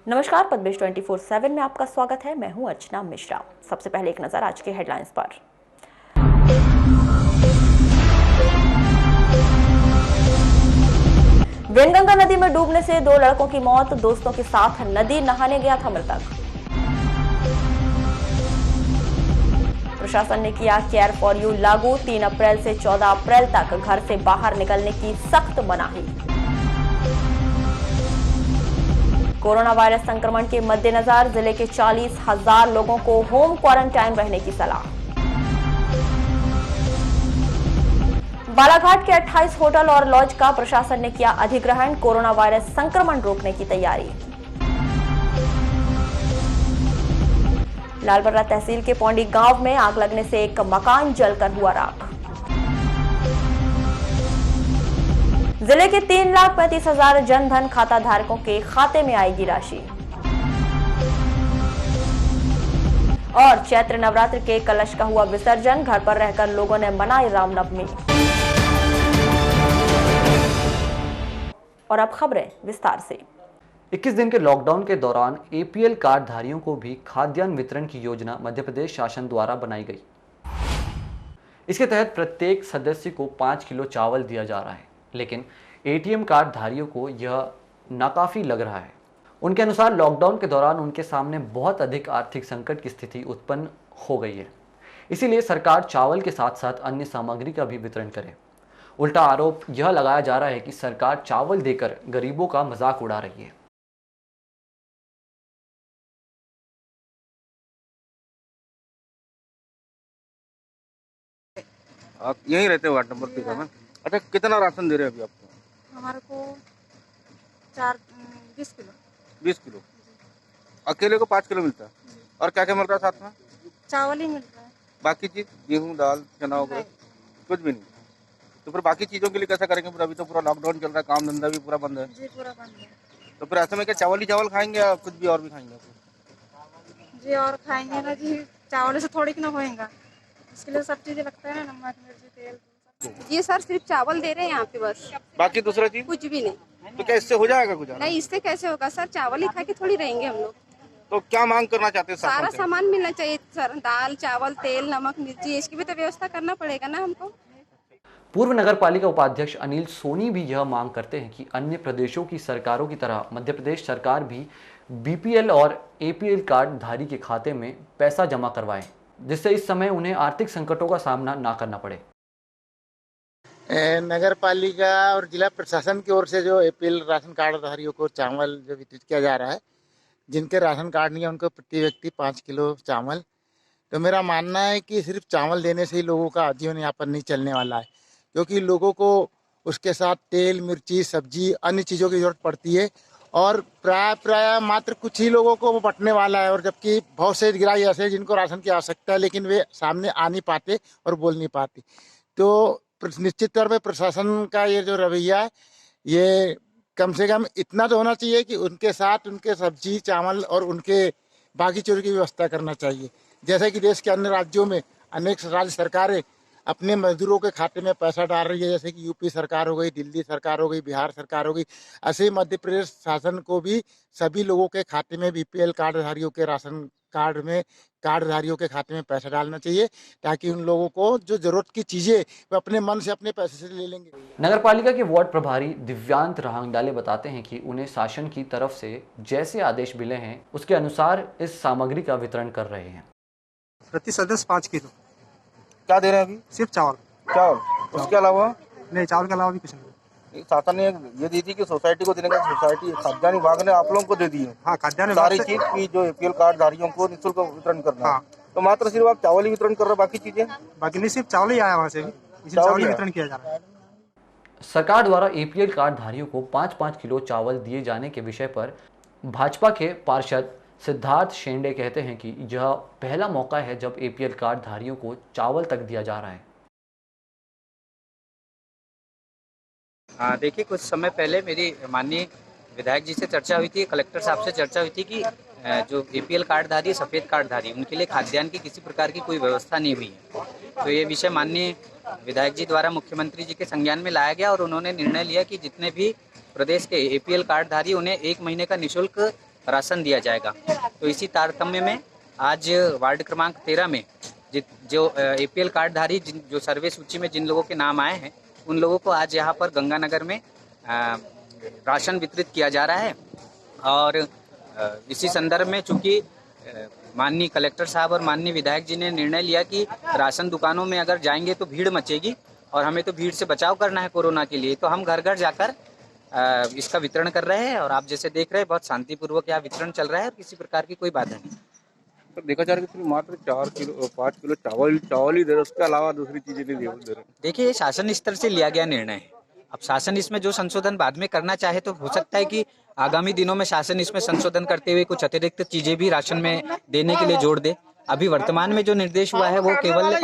नमस्कार, पद्मेश 24/7 में आपका स्वागत है। मैं हूं अर्चना मिश्रा। सबसे पहले एक नजर आज के हेडलाइंस पर। वेनगंगा नदी में डूबने से 2 लड़कों की मौत। दोस्तों के साथ नदी नहाने गया था मृतक। प्रशासन ने किया केयर फॉर यू लागू। 3 अप्रैल से 14 अप्रैल तक घर से बाहर निकलने की सख्त मनाही। कोरोना वायरस संक्रमण के मद्देनजर जिले के 40,000 लोगों को होम क्वारंटाइन रहने की सलाह। बालाघाट के 28 होटल और लॉज का प्रशासन ने किया अधिग्रहण। कोरोना वायरस संक्रमण रोकने की तैयारी। लालबर्रा तहसील के पौंडी गांव में आग लगने से एक मकान जलकर हुआ राख। जिले के 3,35,000 जनधन खाता धारकों के खाते में आएगी राशि। और चैत्र नवरात्र के कलश का हुआ विसर्जन। घर पर रहकर लोगों ने मनाई रामनवमी। और अब खबरें विस्तार से। 21 दिन के लॉकडाउन के दौरान एपीएल कार्डधारियों को भी खाद्यान्न वितरण की योजना मध्य प्रदेश शासन द्वारा बनाई गई। इसके तहत प्रत्येक सदस्य को 5 किलो चावल दिया जा रहा है, लेकिन एटीएम कार्डधारियों को यह नाकाफी लग रहा है। उनके अनुसार लॉकडाउन के दौरान उनके सामने बहुत अधिक आर्थिक संकट की स्थिति उत्पन्न हो गई है, इसीलिए सरकार चावल के साथ साथ अन्य सामग्री का भी वितरण करे। उल्टा आरोप यह लगाया जा रहा है कि सरकार चावल देकर गरीबों का मजाक उड़ा रही है। आप यहीं रहते हो वार्ड नंबर 3 में? अच्छा, कितना राशन दे रहे हैं अभी आपको? हमारे को 20 किलो। 20 किलो अकेले को 5 किलो मिलता है। और क्या क्या मिल रहा है साथ में? चावल ही मिल रहा है, बाकी चीज गेहूं दाल चना वगैरह कुछ भी नहीं। तो फिर बाकी चीजों के लिए कैसा करेंगे? फिर अभी तो पूरा लॉकडाउन चल रहा है, काम धंधा भी पूरा बंद है। जी पूरा बंद है। तो फिर ऐसे में क्या चावल ही चावल खाएंगे या कुछ भी और भी खाएंगे? जी और खाएंगे ना जी, चावल से थोड़ी ना होएगा, इसके लिए सब चीजें लगता है ना, नमक मिर्ची तेल। ये सर सिर्फ चावल दे रहे हैं यहाँ पे बस, बाकी दूसरा चीज कुछ भी नहीं। तो क्या इससे हो जाएगा गुजारा? नहीं, इससे कैसे होगा सर, चावल ही खा के थोड़ी रहेंगे हम लोग। तो क्या मांग करना चाहते हैं? सारा शासन से? सामान मिलना चाहिए सर, दाल चावल तेल नमक मिर्ची, इसकी भी तो व्यवस्था करना पड़ेगा ना हमको। पूर्व नगर पालिका उपाध्यक्ष अनिल सोनी भी यह मांग करते हैं कि अन्य प्रदेशों की सरकारों की तरह मध्य प्रदेश सरकार भी बीपीएल और एपीएल कार्ड धारी के खाते में पैसा जमा करवाए, जिससे इस समय उन्हें आर्थिक संकटों का सामना ना करना पड़े। नगर पालिका और जिला प्रशासन की ओर से जो एपीएल राशन कार्ड धारियों को चावल जो वितरित किया जा रहा है, जिनके राशन कार्ड नहीं है उनको प्रति व्यक्ति 5 किलो चावल। तो मेरा मानना है कि सिर्फ चावल देने से ही लोगों का जीवन यापन नहीं चलने वाला है, क्योंकि लोगों को उसके साथ तेल मिर्ची सब्जी अन्य चीज़ों की जरूरत पड़ती है, और प्राय मात्र कुछ ही लोगों को वो बंटने वाला है। और जबकि बहुत से गिराई ऐसे हैं जिनको राशन की आवश्यकता है, लेकिन वे सामने आ नहीं पाते और बोल नहीं पाते। तो निश्चित तौर पे प्रशासन का ये जो रवैया है, ये कम से कम इतना तो होना चाहिए कि उनके साथ उनके सब्जी चावल और उनके बाकी चीज़ों की व्यवस्था करना चाहिए। जैसे कि देश के अन्य राज्यों में अनेक राज्य सरकारें अपने मजदूरों के खाते में पैसा डाल रही है, जैसे कि यूपी सरकार हो गई, दिल्ली सरकार हो गई, बिहार सरकार हो गई। ऐसे ही मध्य प्रदेश शासन को भी सभी लोगों के खाते में बीपीएल कार्डधारियों के राशन कार्ड में कार्डधारियों के खाते में पैसा डालना चाहिए, ताकि उन लोगों को जो जरूरत की चीजें वो अपने मन से अपने पैसे से ले लेंगे। नगर पालिका के वार्ड प्रभारी दिव्यांत रहांगडाले बताते हैं कि उन्हें शासन की तरफ से जैसे आदेश मिले हैं उसके अनुसार इस सामग्री का वितरण कर रहे हैं। प्रति सदस्य 5 किलो। क्या दे रहे हैं अभी? सिर्फ चावल। चावल, उसके अलावा नहीं, चावल के अलावा भी कुछ नहीं। शासन ने ये दी थी कि सोसाइटी को देने का, सोसाइटी खाद्यान्न विभाग ने आप लोगों को दे दी है। हाँ, खाद्यान्न सारी चीज की जो एपीएल कार्ड धारियों को निःशुल्क वितरण करना। हाँ। तो मात्र सिर्फ आप चावल ही वितरण कर रहे हैं, बाकी चीजें? बाकी नहीं, सिर्फ चावल ही आया वहाँ से भी, इसी चावल ही वितरण किया जा रहा है। सरकार द्वारा एपीएल कार्ड धारियों को 5-5 किलो चावल दिए जाने के विषय पर भाजपा के पार्षद सिद्धार्थ शेंडे कहते हैं कि यह पहला मौका है जब एपीएल कार्ड धारियों को चावल तक दिया जा रहा है। हाँ, देखिए, कुछ समय पहले मेरी माननीय विधायक जी से चर्चा हुई थी, कलेक्टर साहब से चर्चा हुई थी कि जो एपीएल कार्डधारी, सफ़ेद कार्डधारी, उनके लिए खाद्यान्न की किसी प्रकार की कोई व्यवस्था नहीं हुई है। तो ये विषय माननीय विधायक जी द्वारा मुख्यमंत्री जी के संज्ञान में लाया गया और उन्होंने निर्णय लिया कि जितने भी प्रदेश के एपीएल कार्डधारी उन्हें 1 महीने का निःशुल्क राशन दिया जाएगा। तो इसी तारतम्य में आज वार्ड क्रमांक 13 में जो APL कार्डधारी जो सर्वे सूची में जिन लोगों के नाम आए हैं, उन लोगों को आज यहाँ पर गंगानगर में राशन वितरित किया जा रहा है। और इसी संदर्भ में चूंकि माननीय कलेक्टर साहब और माननीय विधायक जी ने निर्णय लिया कि राशन दुकानों में अगर जाएंगे तो भीड़ मचेगी और हमें तो भीड़ से बचाव करना है कोरोना के लिए, तो हम घर घर जाकर इसका वितरण कर रहे हैं। और आप जैसे देख रहे हैं बहुत शांतिपूर्वक यहाँ वितरण चल रहा है और किसी प्रकार की कोई बाधा नहीं। तो देखा जा रहा है कि सिर्फ मात्र 5 किलो चावल ही दे रहे, उसके अलावा दूसरी चीजें नहीं दे रहे। देखिए, ये शासन स्तर से लिया गया निर्णय है। अब शासन इसमें जो संशोधन बाद में करना चाहे तो हो सकता है कि आगामी दिनों में शासन इसमें संशोधन करते हुए कुछ अतिरिक्त चीजें भी राशन में देने के लिए जोड़ दे। अभी वर्तमान में जो निर्देश हुआ है वो केवल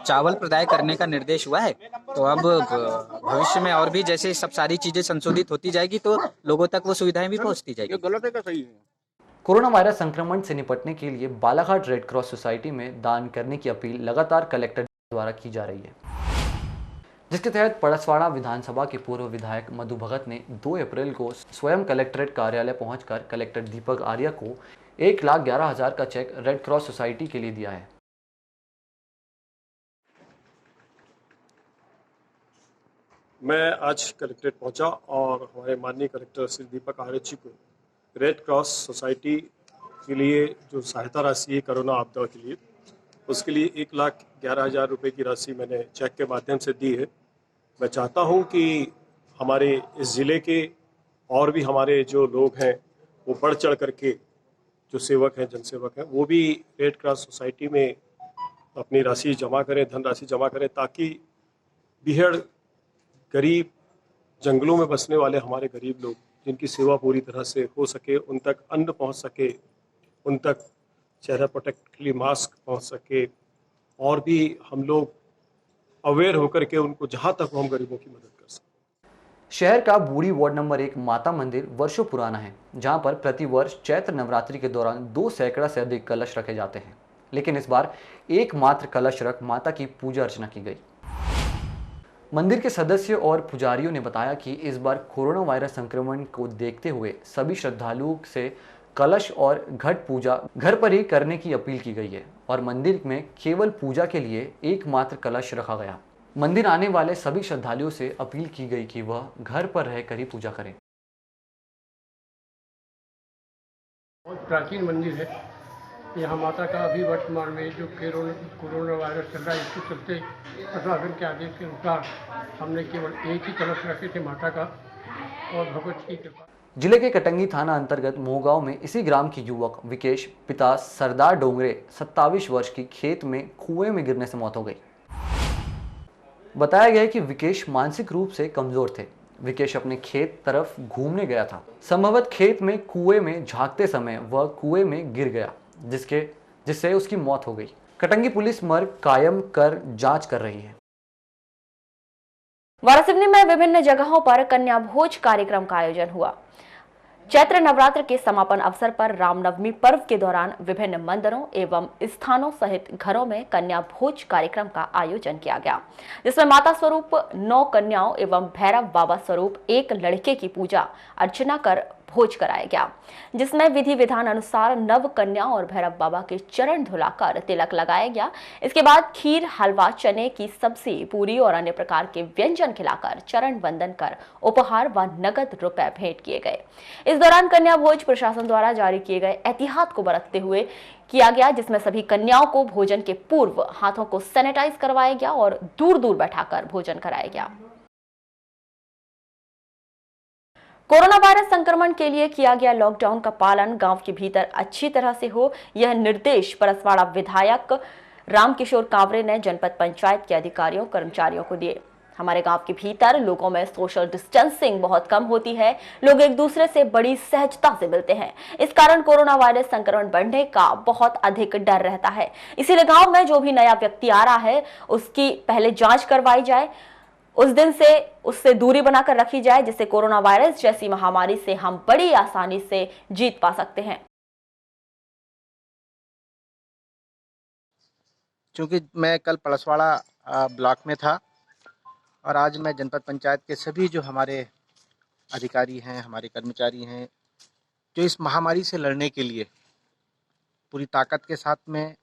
चावल प्रदाय करने का निर्देश हुआ है। तो अब भविष्य में और भी जैसे सब सारी चीजें संशोधित होती जाएगी तो लोगों तक वो सुविधाएं भी पहुंचती जाएगी। ये गलत है क्या सही है? कोरोना वायरस संक्रमण से निपटने के लिए बालाघाट रेड क्रॉस सोसाइटी में दान करने की अपील लगातार कलेक्टर द्वारा की जा रही है, जिसके तहत पड़सवाड़ा विधानसभा के पूर्व विधायक मधु भगत ने 2 अप्रैल को स्वयं कलेक्ट्रेट कार्यालय पहुंचकर कलेक्टर दीपक आर्या को 1,11,000 का चेक रेड क्रॉस सोसाइटी के लिए दिया है। मैं आज कलेक्ट्रेट पहुंचा और हमारे माननीय कलेक्टर श्री दीपक आर्य जी को रेड क्रॉस सोसाइटी के लिए जो सहायता राशि है कोरोना आपदा के लिए, उसके लिए 1,11,000 रुपये की राशि मैंने चेक के माध्यम से दी है। मैं चाहता हूं कि हमारे इस ज़िले के और भी हमारे जो लोग हैं वो बढ़ चढ़ करके जो सेवक हैं, जनसेवक हैं, वो भी रेड क्रॉस सोसाइटी में अपनी राशि जमा करें, धनराशि जमा करें, ताकि बीहड़ गरीब जंगलों में बसने वाले हमारे गरीब लोग जिनकी सेवा पूरी तरह से हो सके, उन तक अन्न पहुंच सके, उन तक चेहरा प्रोटेक्ट के लिए मास्क पहुंच सके, और भी हम लोग अवेयर होकर के उनको जहां तक हम गरीबों की मदद कर सकें। शहर का बूढ़ी वार्ड नंबर 1 माता मंदिर वर्षों पुराना है, जहां पर प्रतिवर्ष चैत्र नवरात्रि के दौरान 2 सैकड़ा से अधिक कलश रखे जाते हैं, लेकिन इस बार एकमात्र कलश रख माता की पूजा अर्चना की गई। मंदिर के सदस्य और पुजारियों ने बताया कि इस बार कोरोना वायरस संक्रमण को देखते हुए सभी श्रद्धालुओं से कलश और घट पूजा घर पर ही करने की अपील की गई है और मंदिर में केवल पूजा के लिए एकमात्र कलश रखा गया। मंदिर आने वाले सभी श्रद्धालुओं से अपील की गई कि वह घर पर रहकर ही पूजा करें। बहुत प्राचीन मंदिर है। यहाँ माता का अभी वर्तमान में जो कोरोना वायरस चल रहा है, इसके चलते प्रशासन के आदेश के अनुसार हमने केवल एक ही कलश रखे थे माता का, और भगवत की कृपा। जिले के कटंगी थाना अंतर्गत मोहगांव में इसी ग्राम की युवक विकेश पिता सरदार डोंगरे 27 वर्ष की खेत में कुएं में गिरने से मौत हो गई। बताया गया है कि विकेश मानसिक रूप से कमजोर थे। विकेश अपने खेत तरफ घूमने गया था। संभवतः खेत में कुएं में झांकते समय वह कुएं में गिर गया, जिससे उसकी मौत हो गई। कटंगी पुलिस मर्ग कायम कर जांच कर रही है। वारासिवनी में विभिन्न जगहों पर कन्या भोज कार्यक्रम का आयोजन हुआ। चैत्र नवरात्र के समापन अवसर पर रामनवमी पर्व के दौरान विभिन्न मंदिरों एवं स्थानों सहित घरों में कन्या भोज कार्यक्रम का आयोजन किया गया, जिसमें माता स्वरूप 9 कन्याओं एवं भैरव बाबा स्वरूप 1 लड़के की पूजा अर्चना कर भोज कराया गया, जिसमें विधि विधान अनुसार नव कन्याओं और भैरव बाबा के चरण धुलाकर तिलक लगाया गया। इसके बाद खीर, हलवा, चने की सब्जी, पूरी और अन्य प्रकार के व्यंजन खिलाकर चरण वंदन कर उपहार व नगद रुपए भेंट किए गए। इस दौरान कन्या भोज प्रशासन द्वारा जारी किए गए एहतियात को बरतते हुए किया गया, जिसमें सभी कन्याओं को भोजन के पूर्व हाथों को सैनिटाइज करवाया गया और दूर दूर बैठाकर भोजन कराया गया। कोरोना वायरस संक्रमण के लिए किया गया लॉकडाउन का पालन गांव के भीतर अच्छी तरह से हो, यह निर्देश परसवाड़ा विधायक रामकिशोर कांवरे ने जनपद पंचायत के अधिकारियों कर्मचारियों को दिए। हमारे गांव के भीतर लोगों में सोशल डिस्टेंसिंग बहुत कम होती है, लोग एक दूसरे से बड़ी सहजता से मिलते हैं। इस कारण कोरोना वायरस संक्रमण बढ़ने का बहुत अधिक डर रहता है। इसीलिए गांव में जो भी नया व्यक्ति आ रहा है उसकी पहले जांच करवाई जाए, उस दिन से उससे दूरी बनाकर रखी जाए, जिससे कोरोना वायरस जैसी महामारी से हम बड़ी आसानी से जीत पा सकते हैं। क्योंकि मैं कल पलसवाड़ा ब्लॉक में था और आज मैं जनपद पंचायत के सभी जो हमारे अधिकारी हैं, हमारे कर्मचारी हैं, जो इस महामारी से लड़ने के लिए पूरी ताकत के साथ में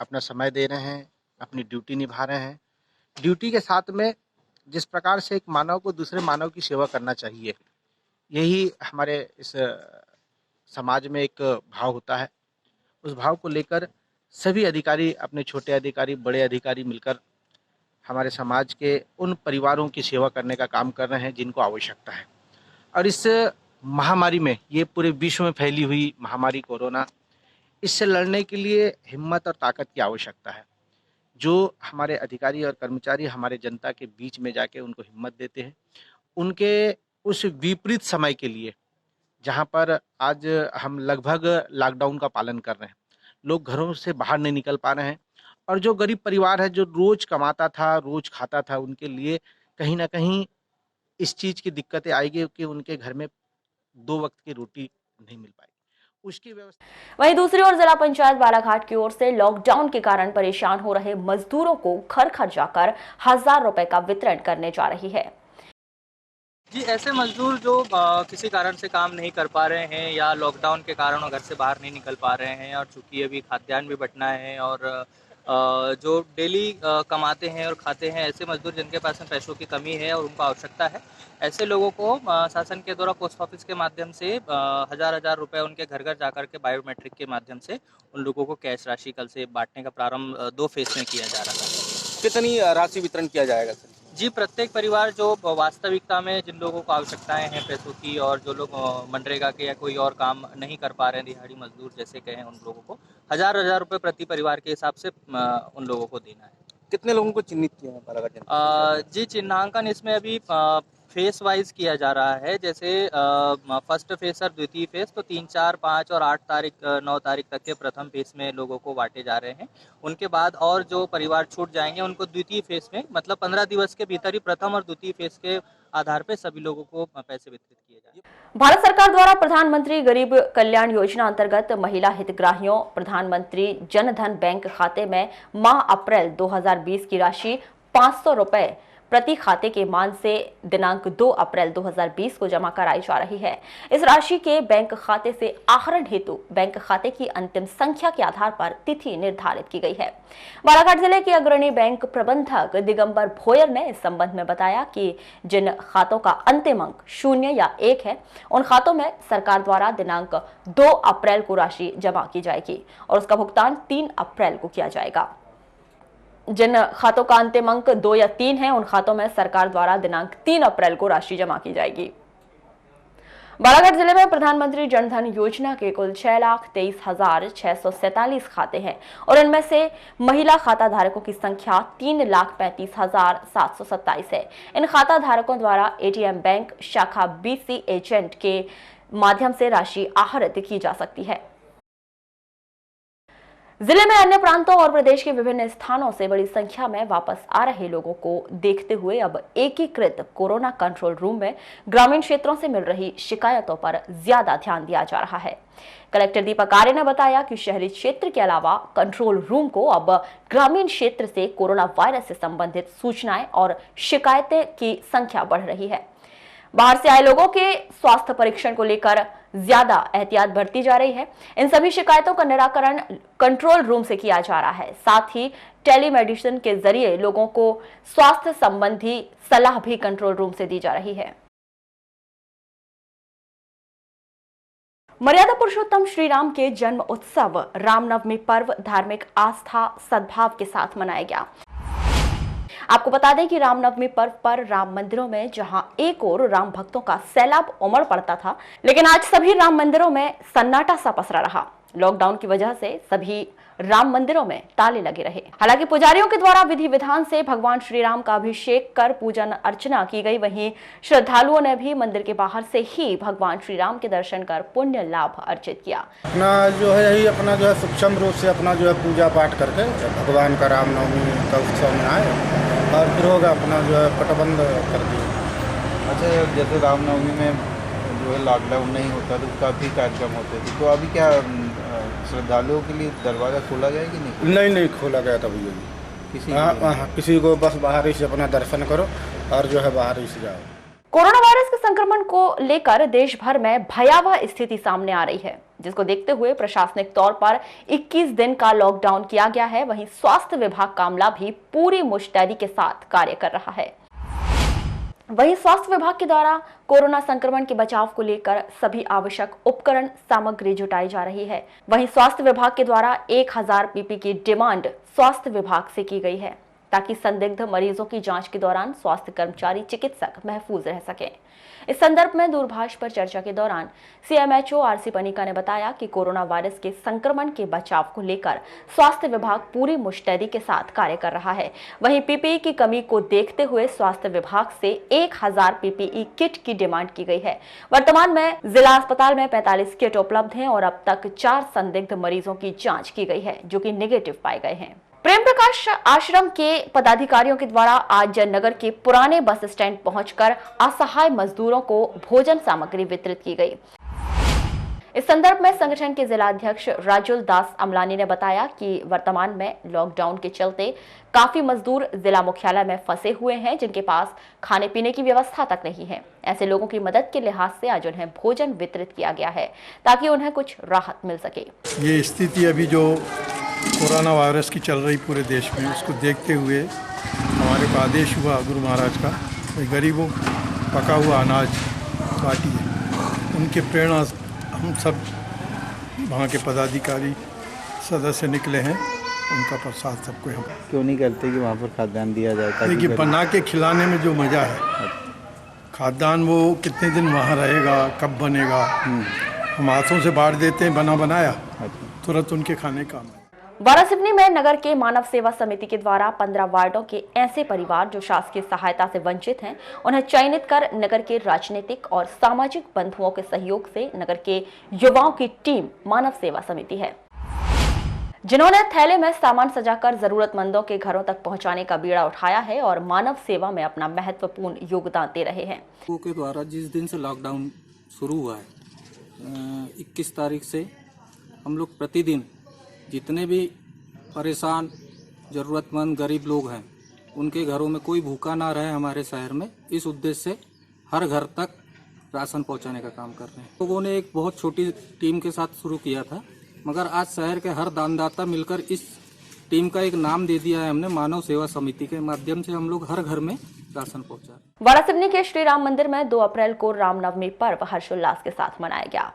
अपना समय दे रहे हैं, अपनी ड्यूटी निभा रहे हैं। ड्यूटी के साथ में जिस प्रकार से एक मानव को दूसरे मानव की सेवा करना चाहिए, यही हमारे इस समाज में एक भाव होता है। उस भाव को लेकर सभी अधिकारी, अपने छोटे अधिकारी, बड़े अधिकारी मिलकर हमारे समाज के उन परिवारों की सेवा करने का काम कर रहे हैं जिनको आवश्यकता है। और इस महामारी में, ये पूरे विश्व में फैली हुई महामारी कोरोना, इससे लड़ने के लिए हिम्मत और ताकत की आवश्यकता है। जो हमारे अधिकारी और कर्मचारी हमारे जनता के बीच में जाके उनको हिम्मत देते हैं, उनके उस विपरीत समय के लिए, जहाँ पर आज हम लगभग लॉकडाउन का पालन कर रहे हैं, लोग घरों से बाहर नहीं निकल पा रहे हैं, और जो गरीब परिवार है, जो रोज कमाता था, रोज खाता था, उनके लिए कहीं ना कहीं इस चीज़ की दिक्कतें आएगी कि उनके घर में 2 वक्त की रोटी नहीं मिल पाएगी। उसकी व्यवस्था। वहीं दूसरी ओर जिला पंचायत बालाघाट की ओर से लॉकडाउन के कारण परेशान हो रहे मजदूरों को घर घर जाकर 1000 रुपए का वितरण करने जा रही है। जी, ऐसे मजदूर जो किसी कारण से काम नहीं कर पा रहे हैं या लॉकडाउन के कारण घर से बाहर नहीं निकल पा रहे हैं, और चूंकि अभी खाद्यान्न भी बंटना है और जो डेली कमाते हैं और खाते हैं, ऐसे मजदूर जिनके पास में पैसों की कमी है और उनको आवश्यकता है, ऐसे लोगों को शासन के द्वारा पोस्ट ऑफिस के माध्यम से 1000 रुपए उनके घर घर जाकर के बायोमेट्रिक के माध्यम से उन लोगों को कैश राशि कल से बांटने का प्रारंभ 2 फेज में किया जा रहा है। कितनी राशि वितरण किया जाएगा सर? जी, प्रत्येक परिवार जो वास्तविकता में जिन लोगों को आवश्यकताएं हैं पैसों की, और जो लोग मनरेगा के या कोई और काम नहीं कर पा रहे हैं, दिहाड़ी मजदूर जैसे कहें, उन लोगों को 1000 रुपए प्रति परिवार के हिसाब से उन लोगों को देना है। कितने लोगों को चिन्हित किया है बालाघाट जनपद? जी, चिन्हांकन इसमें अभी फेस वाइज किया जा रहा है। जैसे फर्स्ट फेज और द्वितीय फेज, तो 3, 4, 5 और 8 तारीख 9 तारीख तक के प्रथम फेज में लोगों को बांटे जा रहे हैं। उनके बाद और जो परिवार छूट जाएंगे उनको द्वितीय फेज में, मतलब 15 दिवस के भीतर ही प्रथम और द्वितीय फेज के आधार पे सभी लोगों को पैसे वितरित किए जाएंगे। भारत सरकार द्वारा प्रधानमंत्री गरीब कल्याण योजना अंतर्गत महिला हितग्राहियों प्रधानमंत्री जन धन बैंक खाते में माह अप्रैल 2020 की राशि 500 रुपए प्रति खाते के मान से दिनांक 2 अप्रैल 2020 को जमा कराई जा रही है। इस राशि के बैंक खाते से आहरण हेतु बैंक खाते की अंतिम संख्या के आधार पर तिथि निर्धारित की गई है। बालाघाट जिले के अग्रणी बैंक प्रबंधक दिगंबर भोयर ने इस संबंध में बताया कि जिन खातों का अंतिम अंक 0 या 1 है, उन खातों में सरकार द्वारा दिनांक 2 अप्रैल को राशि जमा की जाएगी और उसका भुगतान 3 अप्रैल को किया जाएगा। जिन खातों का अंतिम अंक 2 या 3 है, उन खातों में सरकार द्वारा दिनांक 3 अप्रैल को राशि जमा की जाएगी। बालाघाट जिले में प्रधानमंत्री जन धन योजना के कुल 6,23,647 खाते हैं और इनमें से महिला खाता धारकों की संख्या 3,35,727 है। इन खाता धारकों द्वारा एटीएम, बैंक शाखा, बीसी एजेंट के माध्यम से राशि आहरित की जा सकती है। जिले में अन्य प्रांतों और प्रदेश के विभिन्न स्थानों से बड़ी संख्या में वापस आ रहे लोगों को देखते हुए अब एकीकृत कोरोना कंट्रोल रूम में ग्रामीण क्षेत्रों से मिल रही शिकायतों पर ज्यादा ध्यान दिया जा रहा है। कलेक्टर दीपक आर्य ने बताया कि शहरी क्षेत्र के अलावा कंट्रोल रूम को अब ग्रामीण क्षेत्र से कोरोना वायरस से संबंधित सूचनाएं और शिकायतें की संख्या बढ़ रही है। बाहर से आए लोगों के स्वास्थ्य परीक्षण को लेकर ज्यादा एहतियात बरती जा रही है। इन सभी शिकायतों का निराकरण कंट्रोल रूम से किया जा रहा है। साथ ही टेलीमेडिसिन के जरिए लोगों को स्वास्थ्य संबंधी सलाह भी कंट्रोल रूम से दी जा रही है। मर्यादा पुरुषोत्तम श्री राम के जन्म उत्सव रामनवमी पर्व धार्मिक आस्था सद्भाव के साथ मनाया गया। आपको बता दें कि रामनवमी पर्व पर राम मंदिरों में जहां एक ओर राम भक्तों का सैलाब उमड़ पड़ता था, लेकिन आज सभी राम मंदिरों में सन्नाटा सा पसरा रहा। लॉकडाउन की वजह से सभी राम मंदिरों में ताले लगे रहे। हालांकि पुजारियों के द्वारा विधि विधान से भगवान श्री राम का अभिषेक कर पूजन अर्चना की गई। वहीं श्रद्धालुओं ने भी मंदिर के बाहर से ही भगवान श्री राम के दर्शन कर पुण्य लाभ अर्जित किया। अपना जो है यही अपना जो है सूक्ष्म रूप से अपना जो है पूजा पाठ करके भगवान का रामनवमी का उत्सव मनाए और फिर होगा अपना जो है पटबंद कर दिया। अच्छा, जैसे रामनवमी में जो है लॉकडाउन नहीं होता तो काफ़ी कार्यक्रम होते थे, तो अभी क्या श्रद्धालुओं के लिए दरवाज़ा खोला गया कि नहीं? नहीं खोला गया था भैया। किसी को बस बाहर ही से अपना दर्शन करो और जो है बाहर ही से जाओ। कोरोना वायरस के संक्रमण को लेकर देश भर में भयावह स्थिति सामने आ रही है, जिसको देखते हुए प्रशासनिक तौर पर 21 दिन का लॉकडाउन किया गया है। वहीं स्वास्थ्य विभाग का अमला भी पूरी मुस्तैदी के साथ कार्य कर रहा है। वहीं स्वास्थ्य विभाग के द्वारा कोरोना संक्रमण के बचाव को लेकर सभी आवश्यक उपकरण सामग्री जुटाई जा रही है। वहीं स्वास्थ्य विभाग के द्वारा 1000 पीपी की डिमांड स्वास्थ्य विभाग से की गई है, ताकि संदिग्ध मरीजों की जांच के दौरान स्वास्थ्य कर्मचारी चिकित्सक महफूज रह सकें। इस संदर्भ में दूरभाष पर चर्चा के दौरान CMHO RC पनिका ने बताया कि कोरोना वायरस के संक्रमण के बचाव को लेकर स्वास्थ्य विभाग पूरी मुस्तैदी के साथ कार्य कर रहा है। वहीं PPE की कमी को देखते हुए स्वास्थ्य विभाग से 1000 PPE किट की डिमांड की गई है। वर्तमान में जिला अस्पताल में 45 किट उपलब्ध हैं और अब तक 4 संदिग्ध मरीजों की जाँच की गई है, जो कि नेगेटिव पाए गए हैं। प्रेम प्रकाश आश्रम के पदाधिकारियों के द्वारा आज नगर के पुराने बस स्टैंड पहुंचकर असहाय मजदूरों को भोजन सामग्री वितरित की गई। इस संदर्भ में संगठन के जिला अध्यक्ष राजुल दास अमलानी ने बताया कि वर्तमान में लॉकडाउन के चलते काफी मजदूर जिला मुख्यालय में फंसे हुए हैं, जिनके पास खाने पीने की व्यवस्था तक नहीं है। ऐसे लोगों की मदद के लिहाज से आज उन्हें भोजन वितरित किया गया है, ताकि उन्हें कुछ राहत मिल सके। ये स्थिति अभी जो कोरोना वायरस की चल रही पूरे देश में, उसको देखते हुए हमारे को आदेश हुआ गुरु महाराज का, गरीबों पका हुआ अनाज बांटिए। उनके प्रेरणा हम सब वहाँ के पदाधिकारी सदस्य निकले हैं, उनका प्रसाद सबको हम क्यों नहीं करते कि वहाँ पर खाद्यान्न दिया जाए? देखिए, बना के खिलाने में जो मज़ा है, खाद्यान्न वो कितने दिन वहाँ रहेगा, कब बनेगा, हम हाथों से बांट देते हैं, बना बनाया तुरंत उनके खाने का। वारासिवनी में नगर के मानव सेवा समिति के द्वारा 15 वार्डों के ऐसे परिवार जो शासकीय सहायता से वंचित हैं, उन्हें चयनित कर नगर के राजनीतिक और सामाजिक बंधुओं के सहयोग से नगर के युवाओं की टीम मानव सेवा समिति है, जिन्होंने थैले में सामान सजाकर जरूरतमंदों के घरों तक पहुंचाने का बीड़ा उठाया है और मानव सेवा में अपना महत्वपूर्ण योगदान दे रहे हैं। के द्वारा जिस दिन से लॉकडाउन शुरू हुआ है, 21 तारीख से हम लोग प्रतिदिन जितने भी परेशान ज़रूरतमंद गरीब लोग हैं, उनके घरों में कोई भूखा ना रहे हमारे शहर में, इस उद्देश्य से हर घर तक राशन पहुंचाने का काम कर रहे हैं। लोगों ने एक बहुत छोटी टीम के साथ शुरू किया था, मगर आज शहर के हर दानदाता मिलकर इस टीम का एक नाम दे दिया है हमने, मानव सेवा समिति के माध्यम से हम लोग हर घर में राशन पहुँचा। वारासिवनी के श्री राम मंदिर में 2 अप्रैल को रामनवमी पर्व हर्षोल्लास के साथ मनाया गया,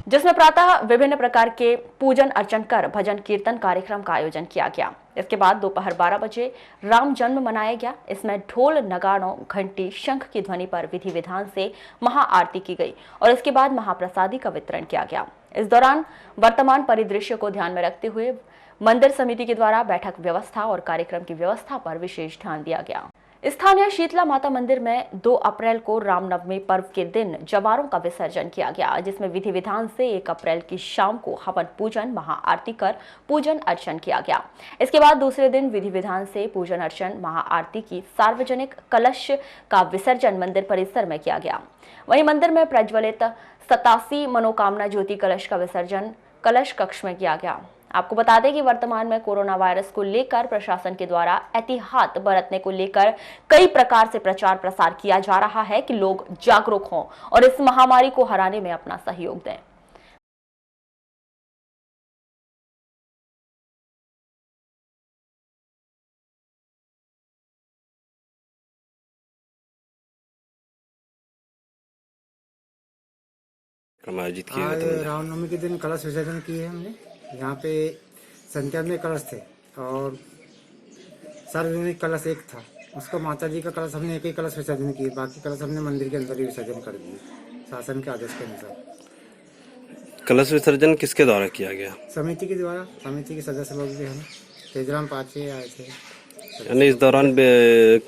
जिसमें प्रातः विभिन्न प्रकार के पूजन अर्चन कर भजन कीर्तन कार्यक्रम का आयोजन किया गया। इसके बाद दोपहर 12 बजे राम जन्म मनाया गया। इसमें ढोल, नगाड़ों, घंटी, शंख की ध्वनि पर विधि विधान से महाआरती की गई और इसके बाद महाप्रसादी का वितरण किया गया। इस दौरान वर्तमान परिदृश्य को ध्यान में रखते हुए मंदिर समिति के द्वारा बैठक व्यवस्था और कार्यक्रम की व्यवस्था पर विशेष ध्यान दिया गया। स्थानीय शीतला माता मंदिर में 2 अप्रैल को रामनवमी पर्व के दिन जवारों का विसर्जन किया गया, जिसमें विधि विधान से 1 अप्रैल की शाम को हवन पूजन महाआरती कर पूजन अर्चन किया गया। इसके बाद दूसरे दिन विधि विधान से पूजन अर्चन महाआरती की सार्वजनिक कलश का विसर्जन मंदिर परिसर में किया गया। वहीं मंदिर में प्रज्वलित 87 मनोकामना ज्योति कलश का विसर्जन कलश कक्ष में किया गया। आपको बता दें कि वर्तमान में कोरोना वायरस को लेकर प्रशासन के द्वारा एहतियात बरतने को लेकर कई प्रकार से प्रचार प्रसार किया जा रहा है कि लोग जागरूक हों और इस महामारी को हराने में अपना सहयोग दें। आयोजित किए आज रामनवमी के दिन कलश विसर्जन किए हमने। यहाँ पे 97 कलश थे और सार्वजनिक कलश एक था, उसको माता जी का कलश हमने एक ही कलश विसर्जन किए, बाकी कलश हमने मंदिर के अंदर ही विसर्जन कर दिए शासन के आदेश के अनुसार। कलश विसर्जन किसके द्वारा किया गया? समिति के द्वारा, समिति के सदस्य लोग भी हैं, तेजराम पाचे आए थे। यानी इस दौरान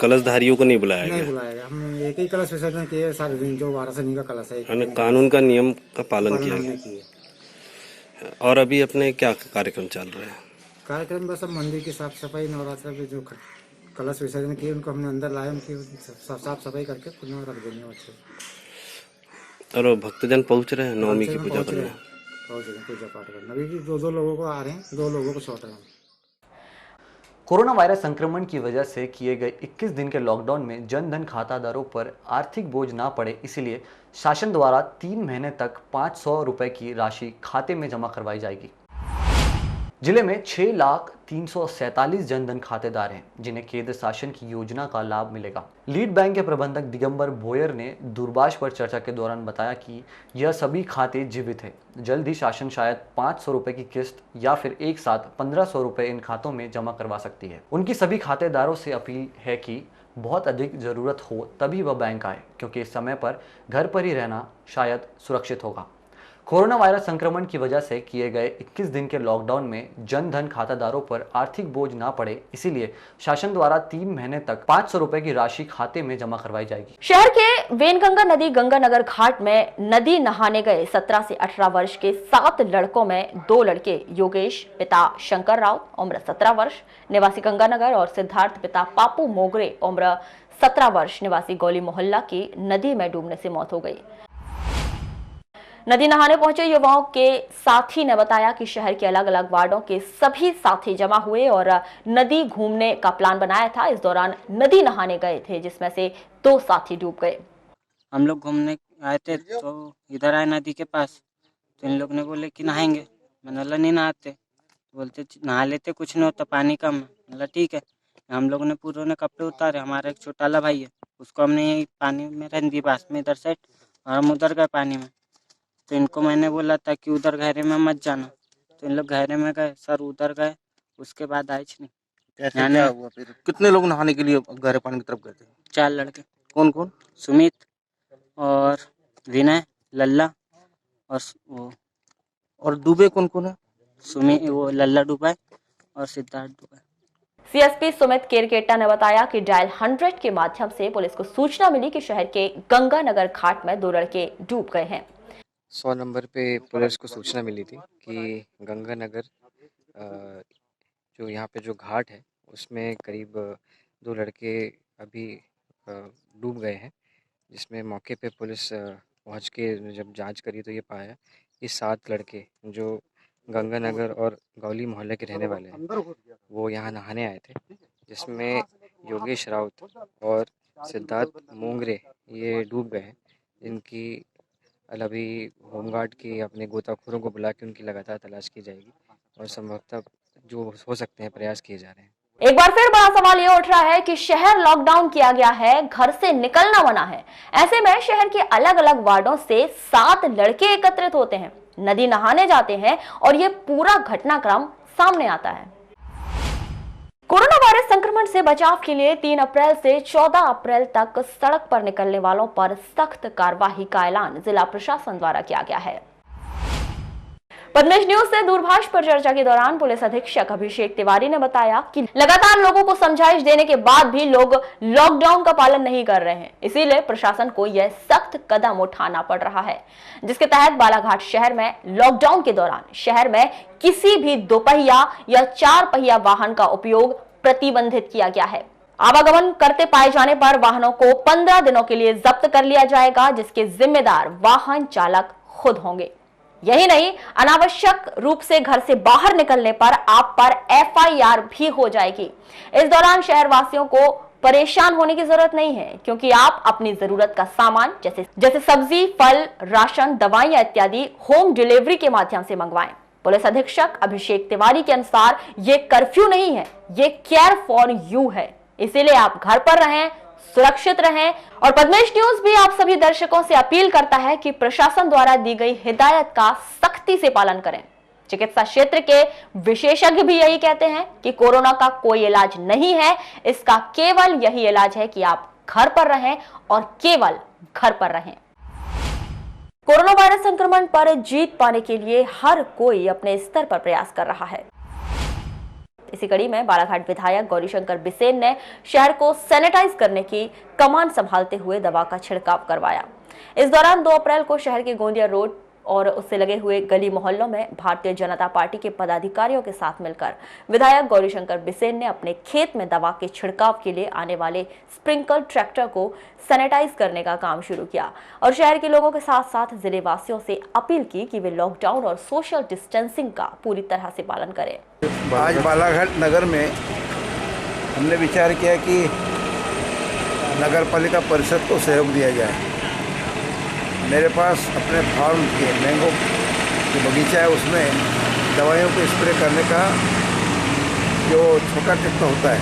कलशधारियों को नहीं बुलाया गया? नहीं बुलाया गया, हमने एक ही कलश विसर्जन किए, सार्वजनिक जो वाराणसी का कलश है, कानून का नियम का पालन किया गया। और अभी अपने क्या कार्यक्रम चल रहे हैं? कार्यक्रम बस अब मंदिर की साफ सफाई, नवरात्र में जो कलश विसर्जन किए उनको हमने अंदर लाए, उनकी साफ सफाई करके पुनः रख देंगे अच्छे। और भक्तजन पहुंच रहे हैं नवमी की पूजा करने? पहुंच रहे हैं पूजा पाठ करने। अभी भी 2 लोगों को आ रहे हैं, 2 लोगों को छोड़ रहे हैं। कोरोना वायरस संक्रमण की वजह से किए गए 21 दिन के लॉकडाउन में जन धन खातादारों पर आर्थिक बोझ ना पड़े, इसलिए शासन द्वारा 3 महीने तक 500 रुपए की राशि खाते में जमा करवाई जाएगी। जिले में 6,03,47 जनधन खातेदार हैं, जिन्हें केंद्र शासन की योजना का लाभ मिलेगा। लीड बैंक के प्रबंधक दिगंबर भोयर ने दूरभाष पर चर्चा के दौरान बताया कि यह सभी खाते जीवित हैं। जल्द ही शासन शायद 500 रुपए की किस्त या फिर एक साथ 1500 रुपए इन खातों में जमा करवा सकती है। उनकी सभी खातेदारों से अपील है कि बहुत अधिक जरूरत हो तभी वह बैंक आए, क्योंकि इस समय पर घर पर ही रहना शायद सुरक्षित होगा। कोरोना वायरस संक्रमण की वजह से किए गए 21 दिन के लॉकडाउन में जन धन खातादारों पर आर्थिक बोझ ना पड़े, इसीलिए शासन द्वारा 3 महीने तक 500 रुपए की राशि खाते में जमा करवाई जाएगी। शहर के वेनगंगा नदी गंगानगर घाट में नदी नहाने गए 17 से 18 वर्ष के 7 लड़कों में 2 लड़के योगेश पिता शंकर राउत उम्र 17 वर्ष निवासी गंगानगर और सिद्धार्थ पिता पापू मोगरे उम्र 17 वर्ष निवासी गौली मोहल्ला की नदी में डूबने से मौत हो गई। नदी नहाने पहुंचे युवाओं के साथी ने बताया कि शहर के अलग अलग वार्डों के सभी साथी जमा हुए और नदी घूमने का प्लान बनाया था। इस दौरान नदी नहाने गए थे, जिसमें से 2 साथी डूब गए। हम लोग घूमने आए थे तो इधर आए नदी के पास, तो इन लोग ने बोले कि नहाएंगे। मैंने बोला नहीं नहाते, बोलते नहा लेते कुछ नहीं होता, पानी कम है। बोला ठीक है। हम लोगों ने पूरों ने कपड़े उतारे। हमारा एक छोटा वाला भाई है, उसको हमने यही पानी में रख दी पास में इधर साइड, और हम उधर गए पानी में। तो इनको मैंने बोला था कि उधर गहरे में मत जाना, तो इन लोग गहरे में गए। सर उधर गए, उसके बाद आए नहीं। कैसे क्या हुआ फिर? कितने लोग नहाने के लिए गहरे पानी की तरफ गए थे? 4 लड़के। कौन कौन? सुमित और विनय, लल्ला और वो। और डूबे कौन कौन है? सुमित, वो लल्ला डूबा है और सिद्धार्थ डूबा है। सीएसपी सुमित केरकेटा ने बताया कि डायल 100 के माध्यम से पुलिस को सूचना मिली कि शहर के गंगानगर घाट में 2 लड़के डूब गए हैं। 100 नंबर पे पुलिस को सूचना मिली थी कि गंगानगर जो यहाँ पे जो घाट है उसमें करीब 2 लड़के अभी डूब गए हैं, जिसमें मौके पे पुलिस पहुँच के जब जांच करी तो ये पाया कि 7 लड़के जो गंगानगर और गौली मोहल्ले के रहने वाले हैं वो यहाँ नहाने आए थे, जिसमें योगेश राउत और सिद्धार्थ मोंगरे ये डूब गए हैं। इनकी अभी होमगार्ड की अपने गोताखोरों को बुला के उनकी लगातार तलाश की जाएगी और संभवतः जो हो सकते हैं प्रयास किए जा रहे हैं। एक बार फिर बड़ा सवाल ये उठ रहा है कि शहर लॉकडाउन किया गया है, घर से निकलना मना है। ऐसे में शहर के अलग अलग वार्डों से 7 लड़के एकत्रित होते हैं, नदी नहाने जाते हैं और ये पूरा घटनाक्रम सामने आता है। कोरोना वायरस संक्रमण से बचाव के लिए 3 अप्रैल से 14 अप्रैल तक सड़क पर निकलने वालों पर सख्त कार्रवाई का ऐलान जिला प्रशासन द्वारा किया गया है। पद्मेश न्यूज से दूरभाष पर चर्चा के दौरान पुलिस अधीक्षक अभिषेक तिवारी ने बताया कि लगातार लोगों को समझाइश देने के बाद भी लोग लॉकडाउन का पालन नहीं कर रहे हैं, इसीलिए प्रशासन को यह सख्त कदम उठाना पड़ रहा है, जिसके तहत बालाघाट शहर में लॉकडाउन के दौरान शहर में किसी भी 2 पहिया या 4 पहिया वाहन का उपयोग प्रतिबंधित किया गया है। आवागमन करते पाए जाने पर वाहनों को 15 दिनों के लिए जब्त कर लिया जाएगा, जिसके जिम्मेदार वाहन चालक खुद होंगे। यही नहीं, अनावश्यक रूप से घर से बाहर निकलने पर आप पर FIR भी हो जाएगी। इस दौरान शहर वासियों को परेशान होने की जरूरत नहीं है, क्योंकि आप अपनी जरूरत का सामान जैसे सब्जी, फल, राशन, दवाइयां इत्यादि होम डिलीवरी के माध्यम से मंगवाएं। पुलिस अधीक्षक अभिषेक तिवारी के अनुसार ये कर्फ्यू नहीं है, ये केयर फॉर यू है, इसीलिए आप घर पर रहें, सुरक्षित रहें। और पद्मेश न्यूज भी आप सभी दर्शकों से अपील करता है कि प्रशासन द्वारा दी गई हिदायत का सख्ती से पालन करें। चिकित्सा क्षेत्र के विशेषज्ञ भी यही कहते हैं कि कोरोना का कोई इलाज नहीं है, इसका केवल यही इलाज है कि आप घर पर रहें और केवल घर पर रहें। कोरोना वायरस संक्रमण पर जीत पाने के लिए हर कोई अपने स्तर पर प्रयास कर रहा है। इसी कड़ी में बालाघाट विधायक गौरीशंकर बिसेन ने शहर को सैनिटाइज करने की कमान संभालते हुए दवा का छिड़काव करवाया। इस दौरान 2 अप्रैल को शहर के गोंदिया रोड और उससे लगे हुए गली मोहल्लों में भारतीय जनता पार्टी के पदाधिकारियों के साथ मिलकर विधायक गौरीशंकर बिसेन ने अपने खेत में दवा के छिड़काव के लिए आने वाले स्प्रिंकल ट्रैक्टर को सैनिटाइज करने का काम शुरू किया और शहर के लोगों के साथ साथ जिले वासियों से अपील की कि वे लॉकडाउन और सोशल डिस्टेंसिंग का पूरी तरह से पालन करें। आज बालाघाट नगर में हमने विचार किया कि नगर पालिका परिषद को सहयोग दिया जाए। मेरे पास अपने फार्म के मैंगो जो बगीचा है उसमें दवाइयों को स्प्रे करने का जो छोटा ट्रैक्टर होता है